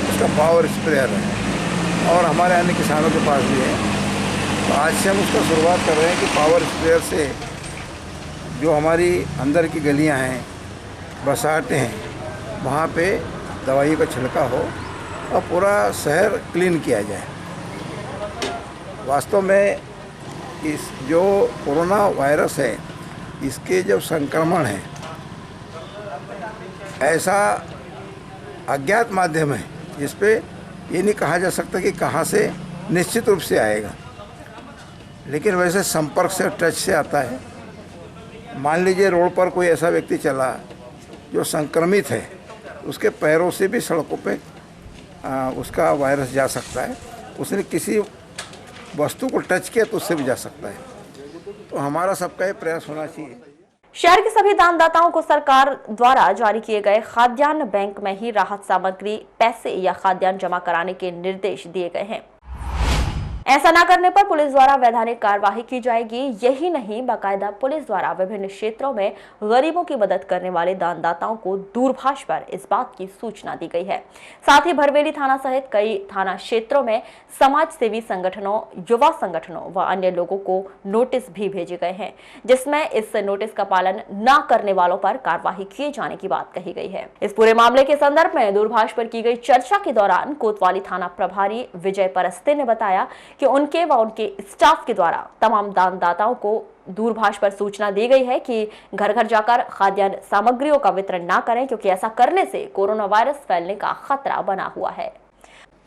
उसका पावर स्प्रेयर है और हमारे अन्य किसानों के पास भी है। तो आज से हम उसका शुरुआत कर रहे हैं कि पावर स्प्रेयर से जो हमारी अंदर की गलियां हैं, बसाहटें हैं, वहाँ पे दवाइयों का छिड़काव हो और पूरा शहर क्लीन किया जाए। वास्तव में इस जो कोरोना वायरस है इसके जब संक्रमण है ऐसा अज्ञात माध्यम है जिस पे ये नहीं कहा जा सकता कि कहाँ से निश्चित रूप से आएगा, लेकिन वैसे संपर्क से, टच से आता है। मान लीजिए रोड पर कोई ऐसा व्यक्ति चला जो संक्रमित है, उसके पैरों से भी सड़कों पे उसका वायरस जा सकता है। उसने किसी वस्तु को टच किया तो उससे भी जा सकता है। तो हमारा सबका ये प्रयास होना चाहिए। शहर के सभी दानदाताओं को सरकार द्वारा जारी किए गए खाद्यान्न बैंक में ही राहत सामग्री, पैसे या खाद्यान्न जमा कराने के निर्देश दिए गए हैं। ऐसा न करने पर पुलिस द्वारा वैधानिक कार्यवाही की जाएगी। यही नहीं, बाकायदा पुलिस द्वारा विभिन्न क्षेत्रों में गरीबों की मदद करने वाले दानदाताओं को दूरभाष पर इस बात की सूचना दी गई है। साथ ही भरवेली थाना सहित कई थाना क्षेत्रों में समाज सेवी संगठनों, युवा संगठनों व अन्य लोगों को नोटिस भी भेजे गए हैं, जिसमें इस नोटिस का पालन न करने वालों पर कार्रवाई किए जाने की बात कही गई है। इस पूरे मामले के संदर्भ में दूरभाष पर की गई चर्चा के दौरान कोतवाली थाना प्रभारी विजय परस्ते ने बताया कि उनके व उनके स्टाफ के द्वारा तमाम दानदाताओं को दूरभाष पर सूचना दी गई है कि घर घर जाकर खाद्यान्न सामग्रियों का वितरण ना करें, क्योंकि ऐसा करने से कोरोना वायरस फैलने का खतरा बना हुआ है।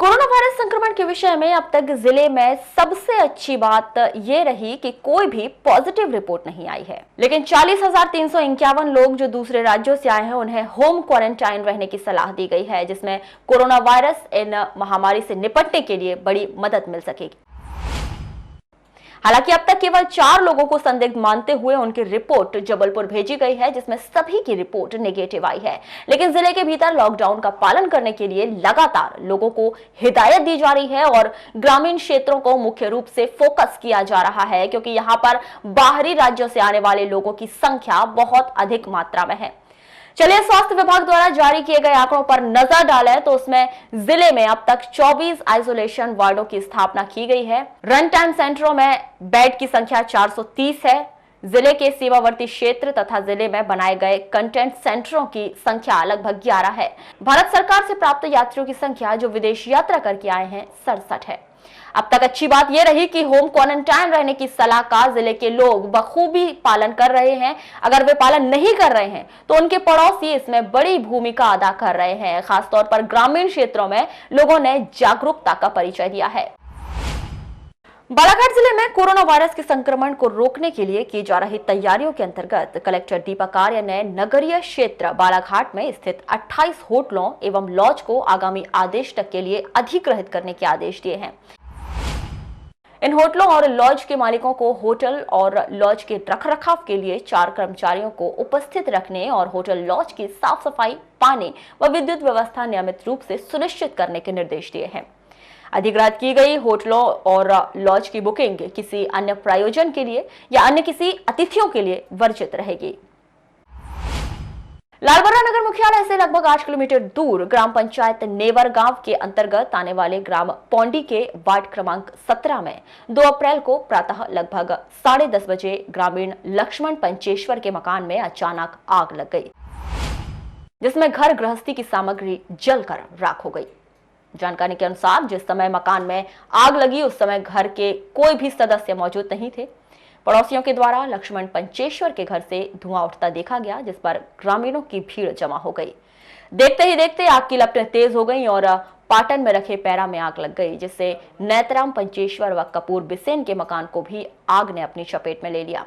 कोरोना वायरस संक्रमण के विषय में अब तक जिले में सबसे अच्छी बात ये रही कि कोई भी पॉजिटिव रिपोर्ट नहीं आई है, लेकिन 40,351 लोग जो दूसरे राज्यों से आए हैं उन्हें होम क्वारंटाइन रहने की सलाह दी गई है, जिसमें कोरोना वायरस इन महामारी से निपटने के लिए बड़ी मदद मिल सकेगी। हालांकि अब तक केवल 4 लोगों को संदिग्ध मानते हुए उनकी रिपोर्ट जबलपुर भेजी गई है, जिसमें सभी की रिपोर्ट नेगेटिव आई है। लेकिन जिले के भीतर लॉकडाउन का पालन करने के लिए लगातार लोगों को हिदायत दी जा रही है और ग्रामीण क्षेत्रों को मुख्य रूप से फोकस किया जा रहा है, क्योंकि यहाँ पर बाहरी राज्यों से आने वाले लोगों की संख्या बहुत अधिक मात्रा में है। चलिए स्वास्थ्य विभाग द्वारा जारी किए गए आंकड़ों पर नजर डालें तो उसमें जिले में अब तक 24 आइसोलेशन वार्डों की स्थापना की गई है। रन टाइम सेंटरों में बेड की संख्या 430 है। जिले के सीमावर्ती क्षेत्र तथा जिले में बनाए गए कंटेंट सेंटरों की संख्या लगभग 11 है। भारत सरकार से प्राप्त यात्रियों की संख्या जो विदेश यात्रा करके आए हैं 67 है। अब तक अच्छी बात यह रही कि होम क्वारंटाइन रहने की सलाह का जिले के लोग बखूबी पालन कर रहे हैं। अगर वे पालन नहीं कर रहे हैं तो उनके पड़ोसी इसमें बड़ी भूमिका अदा कर रहे हैं। खासतौर पर ग्रामीण क्षेत्रों में लोगों ने जागरूकता का परिचय दिया है। बालाघाट जिले में कोरोना वायरस के संक्रमण को रोकने के लिए की जा रही तैयारियों के अंतर्गत कलेक्टर दीपक आर्य ने नगरीय क्षेत्र बालाघाट में स्थित 28 होटलों एवं लॉज को आगामी आदेश तक के लिए अधिग्रहित करने के आदेश दिए हैं। इन होटलों और लॉज के मालिकों को होटल और लॉज के रखरखाव के लिए 4 कर्मचारियों को उपस्थित रखने और होटल लॉज की साफ सफाई, पानी व विद्युत व्यवस्था नियमित रूप से सुनिश्चित करने के निर्देश दिए हैं। अधिग्रहित की गई होटलों और लॉज की बुकिंग किसी अन्य प्रायोजन के लिए या अन्य किसी अतिथियों के लिए वर्जित रहेगी। लालबर्रा नगर मुख्यालय से लगभग 8 किलोमीटर दूर ग्राम पंचायत नेवर गांव के अंतर्गत आने वाले ग्राम पौंडी के वार्ड क्रमांक 17 में 2 अप्रैल को प्रातः लगभग 10:30 बजे ग्रामीण लक्ष्मण पंचेश्वर के मकान में अचानक आग लग गई, जिसमें घर गृहस्थी की सामग्री जलकर राख हो गई। जानकारी के अनुसार जिस समय मकान में आग लगी उस समय घर के कोई भी सदस्य मौजूद नहीं थे। पड़ोसियों के द्वारा लक्ष्मण पंचेश्वर के घर से धुआं उठता देखा गया, जिस पर ग्रामीणों की भीड़ जमा हो गई। देखते ही देखते आग की लपटें तेज हो गईं और पाटन में रखे पैरा में आग लग गई, जिससे नेतराम पंचेश्वर व कपूर बिसेन के मकान को भी आग ने अपनी चपेट में ले लिया।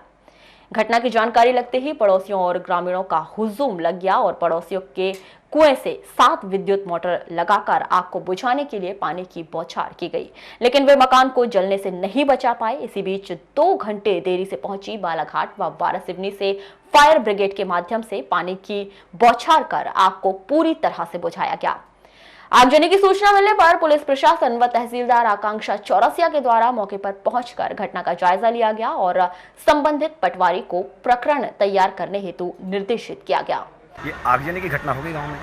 घटना की जानकारी लगते ही पड़ोसियों और ग्रामीणों का हुजूम लग गया और पड़ोसियों के कुएं से 7 विद्युत मोटर लगाकर आग को बुझाने के लिए पानी की बौछार की गई, लेकिन वे मकान को जलने से नहीं बचा पाए। इसी बीच 2 घंटे देरी से पहुंची बालाघाट व वारासिवनी से फायर ब्रिगेड के माध्यम से पानी की बौछार कर आग को पूरी तरह से बुझाया गया। आगजनी की सूचना मिलने पर पुलिस प्रशासन व तहसीलदार आकांक्षा चौरसिया के द्वारा मौके पर पहुंचकर घटना का जायजा लिया गया और संबंधित पटवारी को प्रकरण तैयार करने हेतु निर्देशित किया गया। ये आगजनी की घटना हो गई गांव में।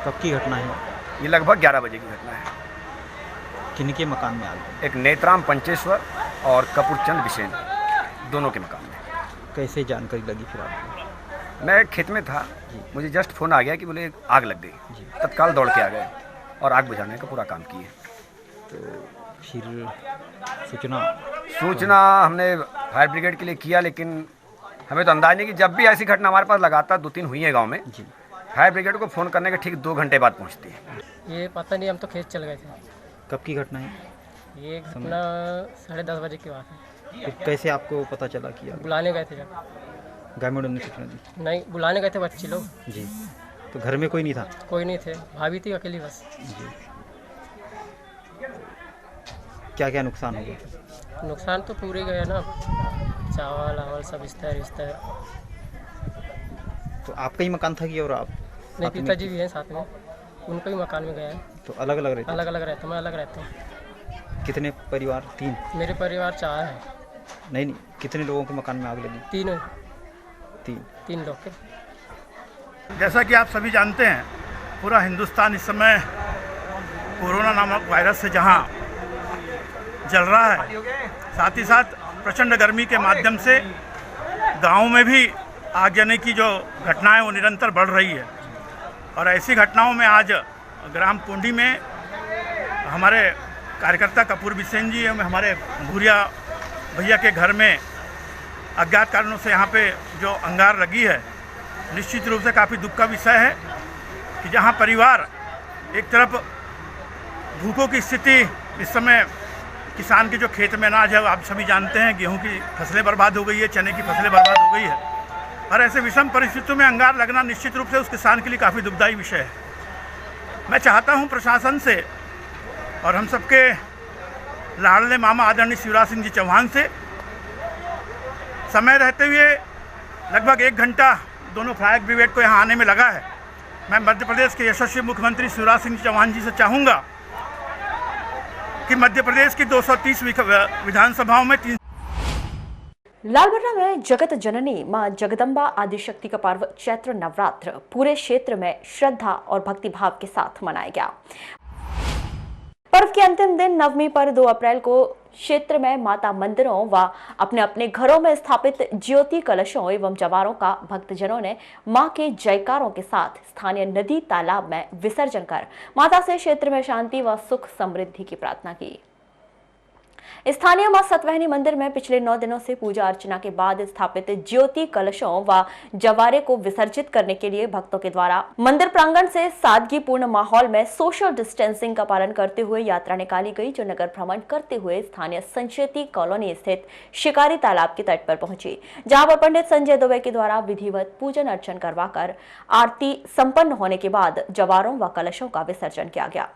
कब की घटना है? ये लगभग 11 बजे की घटना है। किन के मकान में आग लगी? एक नेत्राम पंचेश्वर और कपूरचंद बिसेन, दोनों के मकान में। कैसे जानकारी लगी फिर आपको? मैं खेत में था, मुझे जस्ट फ़ोन आ गया कि बोले आग लग गई। तत्काल दौड़ के आ गए और आग बुझाने का पूरा काम किए। तो फिर सूचना हमने फायर ब्रिगेड के लिए किया, लेकिन हमें तो अंदाज नहीं कि जब भी ऐसी घटना हमारे पास लगातार 2-3 हुई है गांव में, फायर ब्रिगेड को फ़ोन करने के ठीक 2 घंटे बाद पहुंचती है। ये पता नहीं, हम तो खेत चल गए थे। कब की घटना है? ये घटना 10:30 बजे की बात है। फिर कैसे आपको पता चला कि बुलाने गए थे जब? ग्रामीणों ने सूचना दी? नहीं, बुलाने गए थे बच्चे लोग जी। तो घर में कोई नहीं था? कोई नहीं थे, भाभी थी अकेली बस जी। क्या क्या नुकसान हो गया? नुकसान तो पूरे गए ना, चावल आवल सब इस्तर। तो आपका ही मकान था कि और आप? नहीं, पिताजी भी हैं साथ में, उनका ही मकान में गया है। तो अलग अलग रहते? अलग अलग रहता, मैं अलग रहता हूँ। कितने परिवार? 3? मेरे परिवार 4 है। नहीं, कितने लोगों के मकान में आग लगी? 3 लोग के। जैसा कि आप सभी जानते हैं, पूरा हिंदुस्तान इस समय कोरोना नामक वायरस से जहां जल रहा है, साथ ही साथ प्रचंड गर्मी के माध्यम से गाँव में भी आगजनी की जो घटनाएं वो निरंतर बढ़ रही है। और ऐसी घटनाओं में आज ग्राम पुंडी में हमारे कार्यकर्ता कपूर बिसेन जी एवं हमारे भूरिया भैया के घर में अज्ञात कारणों से यहाँ पे जो अंगार लगी है, निश्चित रूप से काफ़ी दुख का विषय है कि जहाँ परिवार एक तरफ भूखों की स्थिति, इस समय किसान के जो खेत में अनाज है आप सभी जानते हैं, गेहूं की फसलें बर्बाद हो गई है, चने की फसलें बर्बाद हो गई है। और ऐसे विषम परिस्थितियों में अंगार लगना निश्चित रूप से उस किसान के लिए काफ़ी दुखदायी विषय है। मैं चाहता हूं प्रशासन से और हम सबके लाडले मामा आदरणीय शिवराज सिंह जी चौहान से समय रहते हुए लगभग 1 घंटा दोनों फायर ब्रिगेड को यहाँ आने में लगा है। मैं मध्य प्रदेश के यशस्वी मुख्यमंत्री शिवराज सिंह चौहान जी से चाहूँगा कि मध्य प्रदेश की 230 विधानसभाओं में लालबर्रा में जगत जननी मां जगदम्बा आदिशक्ति का पर्व चैत्र नवरात्र पूरे क्षेत्र में श्रद्धा और भक्तिभाव के साथ मनाया गया। पर्व के अंतिम दिन नवमी पर 2 अप्रैल को क्षेत्र में माता मंदिरों व अपने अपने घरों में स्थापित ज्योति कलशों एवं जवारों का भक्तजनों ने मां के जयकारों के साथ स्थानीय नदी तालाब में विसर्जन कर माता से क्षेत्र में शांति व सुख समृद्धि की प्रार्थना की। स्थानीय मां सतवहनी मंदिर में पिछले 9 दिनों से पूजा अर्चना के बाद स्थापित ज्योति कलशों व जवारे को विसर्जित करने के लिए भक्तों के द्वारा मंदिर प्रांगण से सादगीपूर्ण माहौल में सोशल डिस्टेंसिंग का पालन करते हुए यात्रा निकाली गई, जो नगर भ्रमण करते हुए स्थानीय संचेती कॉलोनी स्थित शिकारी तालाब के तट पर पहुंची, जहां पर पंडित संजय दुबे के द्वारा विधिवत पूजन अर्चन करवाकर आरती संपन्न होने के बाद जवारों व कलशों का विसर्जन किया गया।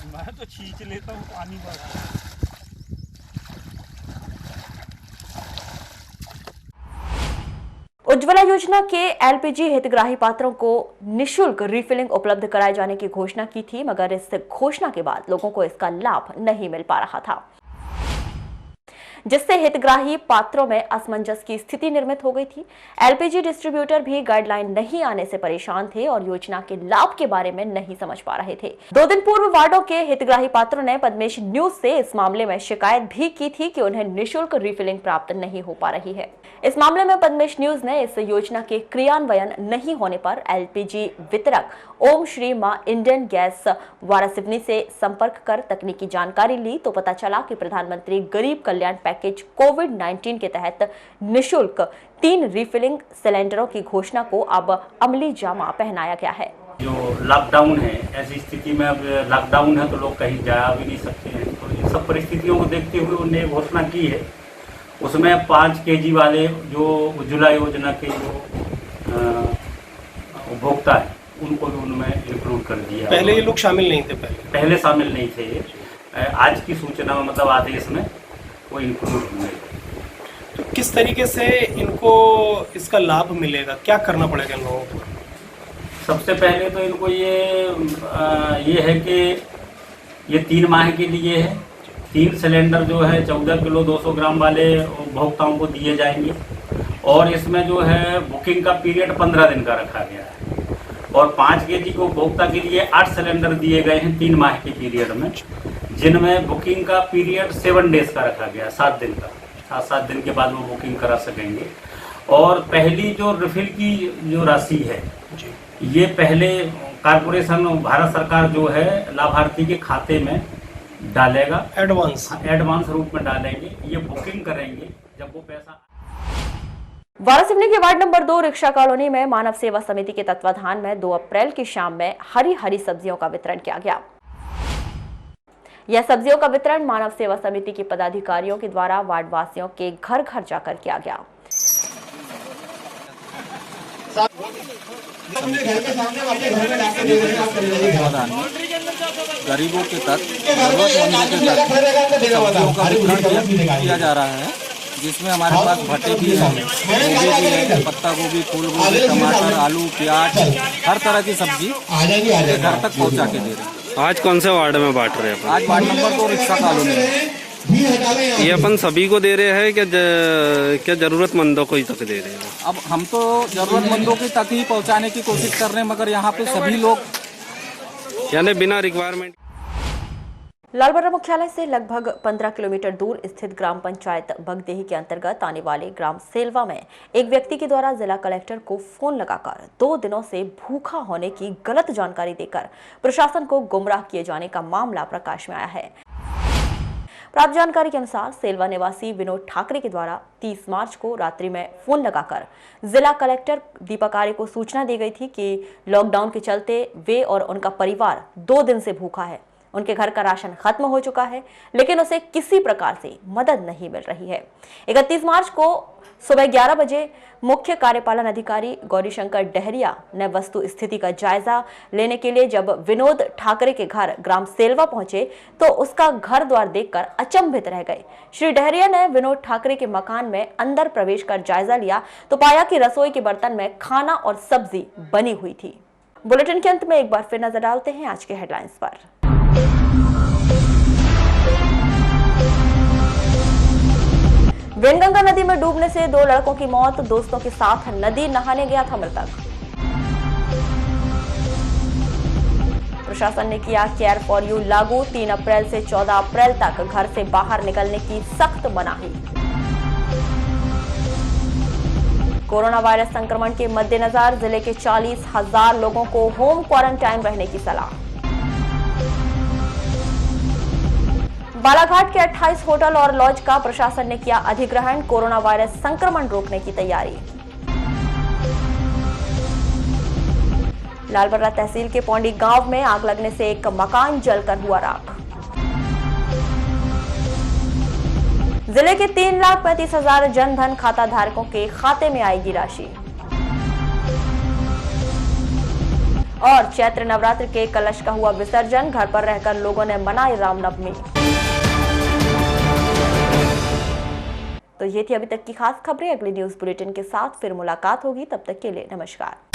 मैं तो खींच लेता हूँ पानी भर। उज्ज्वला योजना के एलपीजी हितग्राही पात्रों को निशुल्क रिफिलिंग उपलब्ध कराए जाने की घोषणा की थी, मगर इस घोषणा के बाद लोगों को इसका लाभ नहीं मिल पा रहा था, जिससे हितग्राही पात्रों में असमंजस की स्थिति निर्मित हो गई थी। एलपीजी डिस्ट्रीब्यूटर भी गाइडलाइन नहीं आने से परेशान थे और योजना के लाभ के बारे में नहीं समझ पा रहे थे। 2 दिन पूर्व वार्डों के हितग्राही पात्रों ने पद्मेश न्यूज से इस मामले में शिकायत भी की थी कि उन्हें निःशुल्क रिफिलिंग प्राप्त नहीं हो पा रही है। इस मामले में पद्मेश न्यूज ने इस योजना के क्रियान्वयन नहीं होने पर एलपीजी वितरक ओम श्री मां इंडियन गैस वारासिवनी से संपर्क कर तकनीकी जानकारी ली तो पता चला कि प्रधानमंत्री गरीब कल्याण पैकेज कोविड-19 के तहत निःशुल्क 3 रिफिलिंग सिलेंडरों की घोषणा को अब अमली जामा पहनाया गया है। जो लॉकडाउन है, ऐसी स्थिति में अब लॉकडाउन है तो लोग कहीं जा भी नहीं सकते हैं, तो इन सब परिस्थितियों को देखते हुए उन्होंने घोषणा की है। उसमें 5 केजी वाले जो उज्ज्वला योजना के जो उपभोक्ता है उनको भी उनमें इंक्लूड कर दिया। पहले ये लोग शामिल नहीं थे? पहले शामिल नहीं थे ये, आज की सूचना में मतलब आदेश में वो इंक्लूड हुए। तो किस तरीके से इनको इसका लाभ मिलेगा, क्या करना पड़ेगा इन लोगों को? सबसे पहले तो इनको ये है कि ये 3 माह के लिए है। 3 सिलेंडर जो है 14 किलो 200 ग्राम वाले उपभोक्ताओं को दिए जाएंगे और इसमें जो है बुकिंग का पीरियड 15 दिन का रखा गया है और 5 केजी को उपभोक्ता के लिए 8 सिलेंडर दिए गए हैं 3 माह के पीरियड में, जिनमें बुकिंग का पीरियड 7 डेज का रखा गया, 7 दिन का। 7 दिन के बाद वो बुकिंग करा सकेंगे। और पहली जो रिफिल की जो राशि है ये पहले कारपोरेशन भारत सरकार जो है लाभार्थी के खाते में डालेगा, एडवांस रूप में डालेंगे। ये बुकिंग करेंगे जब वो पैसा। वारासिवनी के वार्ड नंबर 2 रिक्शा कॉलोनी में मानव सेवा समिति के तत्वाधान में 2 अप्रैल की शाम में हरी सब्जियों का वितरण किया गया। यह सब्जियों का वितरण मानव सेवा समिति के पदाधिकारियों के द्वारा वार्ड वासियों के घर घर जाकर किया गया। गरीबों के तक जरूरतमंदों के तक सब्जियों का वितरण किया जा रहा है, जिसमें हमारे पास भट्टे भी है, गोभी भी है, पत्ता गोभी, फूल गोभी, टमाटर, आलू, प्याज, हर तरह की सब्जी घर तक पहुंचा के दे रहे हैं। आज कौन से वार्ड में बांट रहे हैं? आज वार्ड नंबर 2 रिक्शा कॉलोनी में। ये अपन सभी को दे रहे हैं क्या जरूरतमंदों को ही तक दे रहे हैं? अब हम तो जरूरतमंदों के तक ही पहुंचाने की कोशिश कर रहे हैं, मगर यहाँ पे सभी लोग यानी बिना रिक्वायरमेंट। लालबर्रा मुख्यालय से लगभग 15 किलोमीटर दूर स्थित ग्राम पंचायत बगदेही के अंतर्गत आने वाले ग्राम सेलवा में एक व्यक्ति के द्वारा जिला कलेक्टर को फोन लगाकर 2 दिनों से भूखा होने की गलत जानकारी देकर प्रशासन को गुमराह किए जाने का मामला प्रकाश में आया है। प्राप्त जानकारी के अनुसार सेलवा निवासी विनोद ठाकरे के द्वारा 30 मार्च को रात्रि में फोन लगाकर जिला कलेक्टर दीपक आर्य को सूचना दी गई थी कि लॉकडाउन के चलते वे और उनका परिवार 2 दिन से भूखा है। उनके घर का राशन खत्म हो चुका है, लेकिन उसे किसी प्रकार से मदद नहीं मिल रही है। 31 मार्च को सुबह 11 बजे मुख्य कार्यपालन अधिकारी गौरीशंकर डहरिया ने वस्तु स्थिति का जायजा लेने के लिए जब विनोद ठाकरे के घर ग्राम सेलवा पहुंचे तो उसका घर द्वार देखकर अचंभित रह गए। श्री डहरिया ने विनोद ठाकरे के मकान में अंदर प्रवेश कर जायजा लिया तो पाया कि रसोई के बर्तन में खाना और सब्जी बनी हुई थी। बुलेटिन के अंत में एक बार फिर नजर डालते हैं आज के हेडलाइंस पर। वेनगंगा नदी में डूबने से 2 लड़कों की मौत, दोस्तों के साथ नदी नहाने गया था मृतक। प्रशासन ने किया केयर फॉर यू लागू, 3 अप्रैल से 14 अप्रैल तक घर से बाहर निकलने की सख्त मनाही। कोरोना वायरस संक्रमण के मद्देनजर जिले के 40,000 लोगों को होम क्वारंटाइन रहने की सलाह। बालाघाट के 28 होटल और लॉज का प्रशासन ने किया अधिग्रहण, कोरोना वायरस संक्रमण रोकने की तैयारी। लालबर्रा तहसील के पौंडी गांव में आग लगने से एक मकान जलकर हुआ राख। जिले के 3,35,000 जन धन खाता धारकों के खाते में आएगी राशि। और चैत्र नवरात्र के कलश का हुआ विसर्जन, घर पर रहकर लोगों ने मनाई रामनवमी। तो ये थी अभी तक की खास खबरें। अगली न्यूज बुलेटिन के साथ फिर मुलाकात होगी, तब तक के लिए नमस्कार।